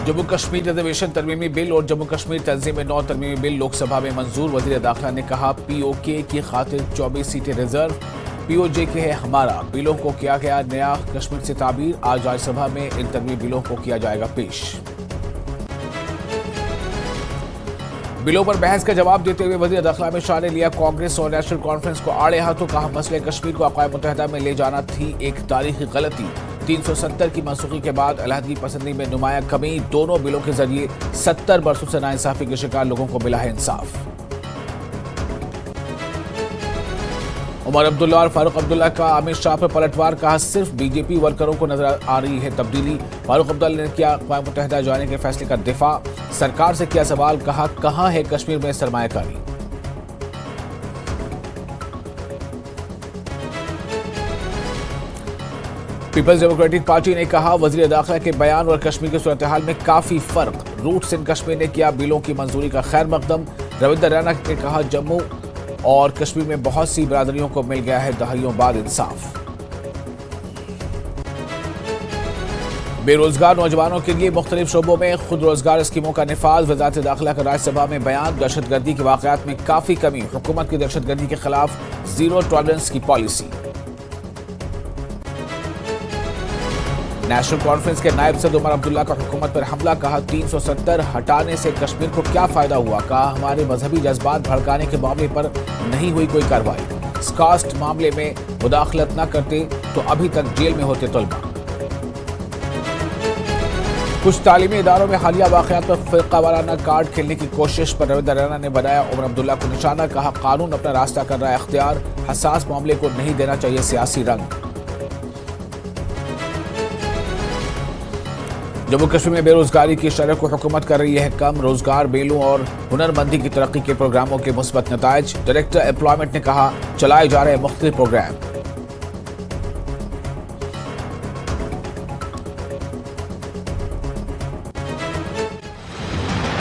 Jammu Kashmir reservation तरमीमी bill और जम्मू कश्मीर तंजीम नौ तरमीमी bill Lok Sabha में मंजूर। वजीर दाखिला ने कहा पीओके की खातिर 24 सीटें रिजर्व, पीओजे के है हमारा। बिलों को किया गया नया कश्मीर से ताबीर। आज राज्यसभा में इन तरमीमी बिलों को किया जाएगा पेश। बिलों पर बहस का जवाब देते हुए वजीर दाखिला अमित शाह ने लिया कांग्रेस और नेशनल कॉन्फ्रेंस को आड़े हाथों। कहा मसले कश्मीर को अक़वाम मुत्तहिदा में ले जाना थी एक तारीखी गलती। 370 की मनसूखी के बाद अलहदगी पसंदी में नुमाया कमी। दोनों बिलों के जरिए 70 बरसों से नाइंसाफी के शिकार लोगों को मिला है इंसाफ। उमर अब्दुल्ला और फारूक अब्दुल्ला का अमित शाह पर पलटवार। कहा सिर्फ बीजेपी वर्करों को नजर आ रही है तब्दीली। फारूक अब्दुल्ला ने किया अक़वाम मुत्तहिदा जाने के फैसले का दिफा। सरकार से किया सवाल। कहा कहां है कश्मीर में सरमायाकारी। पीपल्स डेमोक्रेटिक पार्टी ने कहा वजीर दाखिला के बयान और कश्मीर की सूरत हाल में काफी फर्क। रूट्स इन कश्मीर ने किया बिलों की मंजूरी का खैर मकदम। रविंदर रैना ने कहा जम्मू और कश्मीर में बहुत सी बिरादरियों को मिल गया है दहाइयों बाद इंसाफ। बेरोजगार नौजवानों के लिए मुख्तलिफ शोबों में खुद रोजगार स्कीमों का निफाज। वजारत दाखिला का राज्यसभा में बयान। दहशतगर्दी के वाकयात में काफी कमी। हुकूमत की दहशतगर्दी के खिलाफ जीरो टॉलरेंस की पॉलिसी। नेशनल कॉन्फ्रेंस के नायब सदर उमर अब्दुल्ला का हुकूमत पर हमला। कहा 370 हटाने से कश्मीर को क्या फायदा हुआ। कहा हमारे मजहबी जज्बात भड़काने के मामले पर नहीं हुई कोई कार्रवाई। स्कास्ट मामले में मुदाखलत न करते तो अभी तक जेल में होते तलबा। कुछ तालीमी इदारों में हालिया वाकयात पर फिरका वाराना कार्ड खेलने की कोशिश पर रविंदर रैना ने बनाया उमर अब्दुल्ला को निशाना। कहा कानून अपना रास्ता कर रहा है अख्तियार। हसास मामले को नहीं देना चाहिए सियासी रंग। जम्मू कश्मीर में बेरोजगारी की शरह को हुकूमत कर रही है कम। रोजगार बेलों और हुनरमंदी की तरक्की के प्रोग्रामों के मुस्बत नताइज। डायरेक्टर एम्प्लॉयमेंट ने कहा चलाए जा रहे मुख्तलिफ प्रोग्राम।